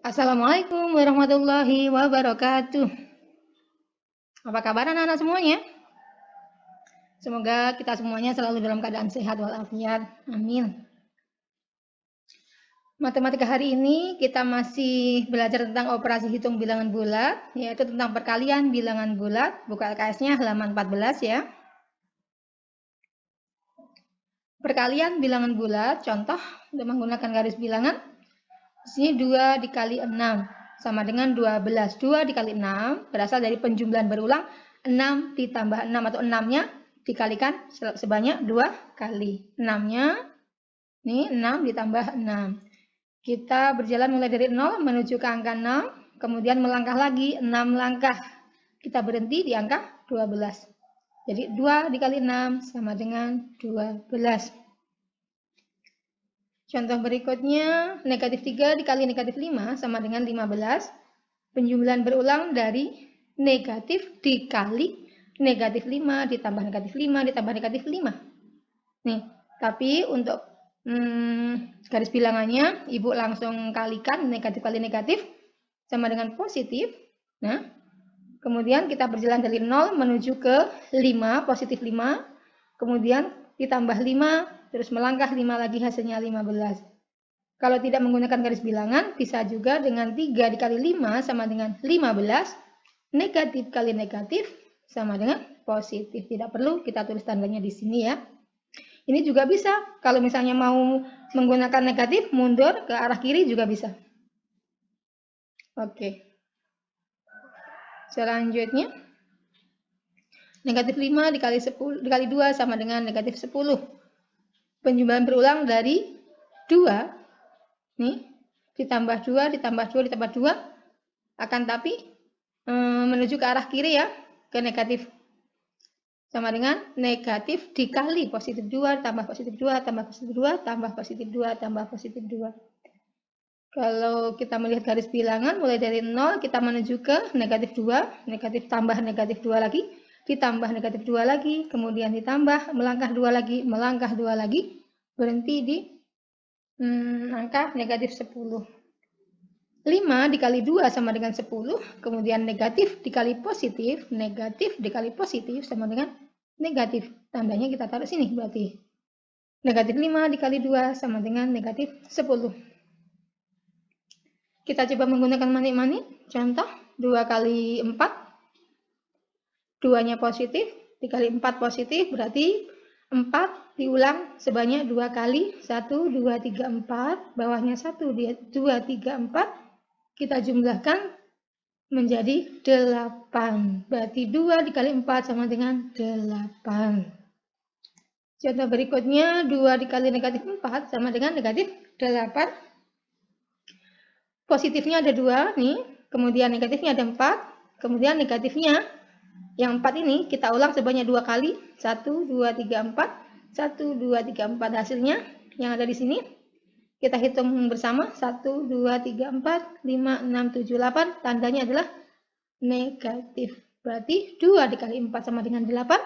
Assalamualaikum warahmatullahi wabarakatuh. Apa kabar anak-anak semuanya? Semoga kita semuanya selalu dalam keadaan sehat walafiat. Amin. Matematika hari ini kita masih belajar tentang operasi hitung bilangan bulat, yaitu tentang perkalian bilangan bulat. Buka LKS-nya halaman 14 ya. Perkalian bilangan bulat, contoh untuk menggunakan garis bilangan. Di sini 2 dikali 6 sama dengan 12. 2 dikali 6 berasal dari penjumlahan berulang 6 ditambah 6 atau 6-nya dikalikan sebanyak 2 kali. 6-nya, ini 6 ditambah 6. Kita berjalan mulai dari 0 menuju ke angka 6, kemudian melangkah lagi 6 langkah. Kita berhenti di angka 12. Jadi 2 dikali 6 sama dengan 12. Contoh berikutnya, negatif 3 dikali negatif 5 sama dengan 15. Penjumlahan berulang dari negatif dikali negatif 5 ditambah negatif 5 ditambah negatif 5. Nih, tapi untuk garis bilangannya, Ibu langsung kalikan negatif kali negatif sama dengan positif. Nah, kemudian kita berjalan dari 0 menuju ke 5, positif 5. Kemudian ditambah 5, terus melangkah 5 lagi hasilnya 15. Kalau tidak menggunakan garis bilangan, bisa juga dengan 3 dikali 5 sama dengan 15. Negatif kali negatif sama dengan positif. Tidak perlu kita tulis tandanya di sini ya. Ini juga bisa. Kalau misalnya mau menggunakan negatif, mundur ke arah kiri juga bisa. Oke. Selanjutnya, negatif 5 dikali 2 sama dengan negatif 10. Penjumlahan berulang dari 2, nih, ditambah 2, ditambah 2, ditambah 2, akan tapi menuju ke arah kiri ya, ke negatif. Sama dengan negatif dikali positif 2, tambah positif 2, tambah positif 2, tambah positif 2, tambah positif 2. Kalau kita melihat garis bilangan, mulai dari 0 kita menuju ke negatif 2, negatif tambah negatif 2 lagi, ditambah negatif 2 lagi, kemudian ditambah, melangkah 2 lagi, melangkah 2 lagi, berhenti di angka negatif 10. 5 dikali 2 sama dengan 10, kemudian negatif dikali positif sama dengan negatif. Tandanya kita taruh sini berarti. Negatif 5 dikali 2 sama dengan negatif 10. Kita coba menggunakan manik-manik. Contoh, 2 kali 4. 2-nya positif, dikali 4 positif, berarti 4 diulang sebanyak 2 kali. 1, 2, 3, 4. Bawahnya 1, 2, 3, 4. Kita jumlahkan menjadi 8. Berarti 2 dikali 4 sama dengan 8. Contoh berikutnya, 2 dikali negatif 4 sama dengan negatif 8. Positifnya ada 2, nih. Kemudian negatifnya ada 4. Kemudian negatifnya, yang 4 ini kita ulang sebanyak 2 kali. 1, 2, 3, 4. 1, 2, 3, 4. Hasilnya yang ada di sini. Kita hitung bersama, 1, 2, 3, 4, 5, 6, 7, 8, tandanya adalah negatif. Berarti 2 dikali 4 sama dengan 8,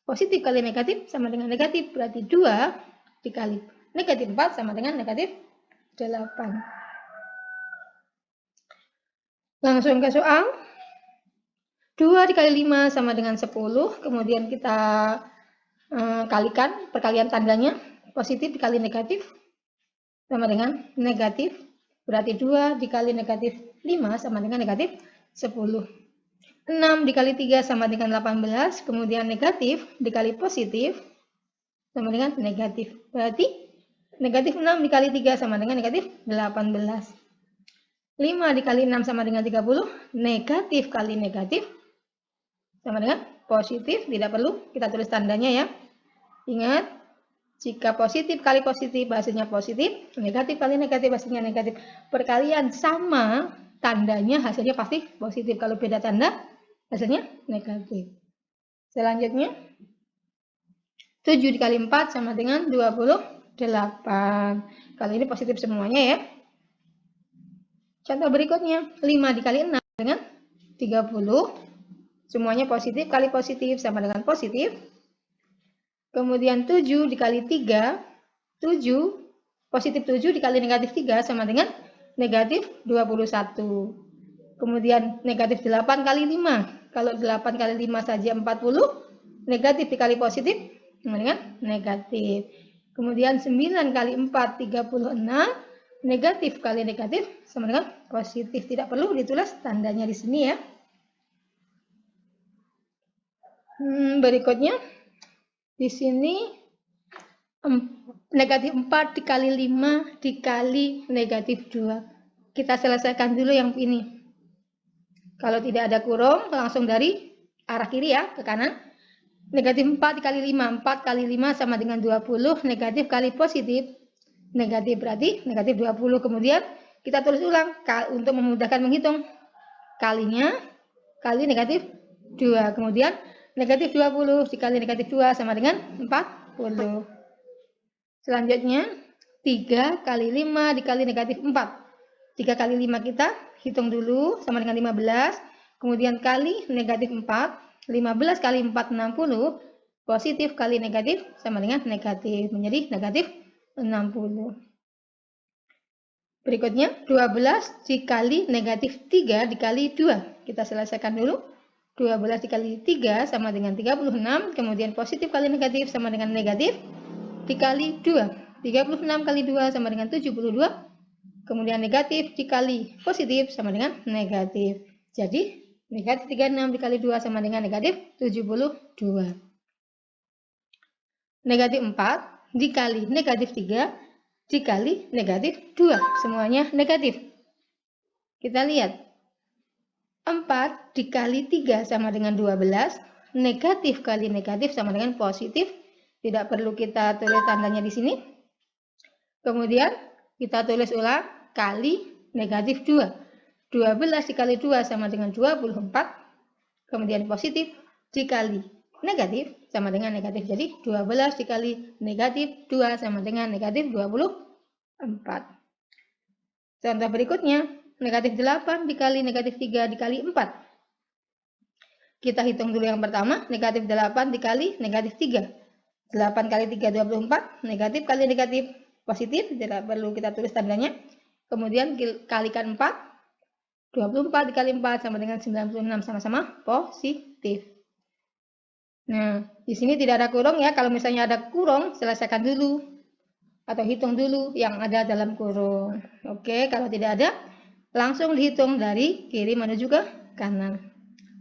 positif kali negatif sama dengan negatif, berarti 2 dikali negatif 4 sama dengan negatif 8. Langsung ke soal. 2 dikali 5 sama dengan 10, kemudian kita kalikan perkalian tandanya, positif dikali negatif sama dengan negatif, berarti 2 dikali negatif 5 sama dengan negatif 10. 6 dikali 3 sama dengan 18, kemudian negatif dikali positif sama dengan negatif. Berarti negatif 6 dikali 3 sama dengan negatif 18. 5 dikali 6 sama dengan 30, negatif kali negatif sama dengan positif, tidak perlu kita tulis tandanya ya. Ingat, jika positif kali positif, hasilnya positif. Negatif kali negatif, hasilnya negatif. Perkalian sama, tandanya hasilnya pasti positif. Kalau beda tanda, hasilnya negatif. Selanjutnya, 7 dikali 4 sama dengan 28. Kali ini positif semuanya ya. Contoh berikutnya, 5 dikali 6 dengan 30. Semuanya positif kali positif sama dengan positif. Kemudian 7 dikali 3, 7, positif 7 dikali negatif 3 sama dengan negatif 21. Kemudian negatif 8 kali 5. Kalau 8 kali 5 saja 40. Negatif dikali positif sama dengan negatif. Kemudian 9 kali 4 36. Negatif kali negatif sama dengan positif. Tidak perlu ditulis tandanya di sini ya. Berikutnya di sini negatif 4 dikali 5 dikali negatif 2. Kita selesaikan dulu yang ini. Kalau tidak ada kurung, langsung dari arah kiri ya, ke kanan. Negatif 4 dikali 5. 4 kali 5 sama dengan 20. Negatif kali positif. Negatif berarti negatif 20. Kemudian kita tulis ulang untuk memudahkan menghitung. Kalinya kali negatif 2. Kemudian negatif 20 dikali negatif 2 sama dengan 40. Selanjutnya 3 kali 5 dikali negatif 4. 3 kali 5 kita hitung dulu sama dengan 15. Kemudian kali negatif 4. 15 kali 4 60. Positif kali negatif sama dengan negatif. Menjadi negatif 60. Berikutnya 12 dikali negatif 3 dikali 2. Kita selesaikan dulu. 12 dikali 3 sama dengan 36. Kemudian positif kali negatif sama dengan negatif dikali 2. 36 kali 2 sama dengan 72. Kemudian negatif dikali positif sama dengan negatif. Jadi negatif 36 dikali 2 sama dengan negatif 72. Negatif 4 dikali negatif 3 dikali negatif 2. Semuanya negatif. Kita lihat. 4 dikali 3 sama dengan 12. Negatif kali negatif sama dengan positif. Tidak perlu kita tulis tandanya di sini. Kemudian kita tulis ulang kali negatif 2. 12 dikali 2 sama dengan 24. Kemudian positif dikali negatif sama dengan negatif. Jadi 12 dikali negatif 2 sama dengan negatif 24. Contoh berikutnya, negatif 8 dikali negatif 3 dikali 4. Kita hitung dulu yang pertama, negatif 8 dikali negatif 3. 8 kali 3 24, negatif kali negatif positif, tidak perlu kita tulis tandanya. Kemudian kalikan 4, 24 dikali 4 sama dengan 96, sama-sama positif. Nah, di sini tidak ada kurung ya. Kalau misalnya ada kurung, selesaikan dulu atau hitung dulu yang ada dalam kurung. Oke, kalau tidak ada, langsung dihitung dari kiri menuju ke kanan.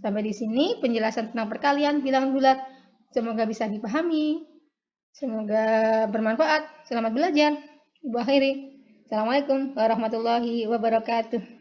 Sampai di sini penjelasan tentang perkalian bilangan bulat. Semoga bisa dipahami. Semoga bermanfaat. Selamat belajar. Ibu akhiri. Assalamualaikum warahmatullahi wabarakatuh.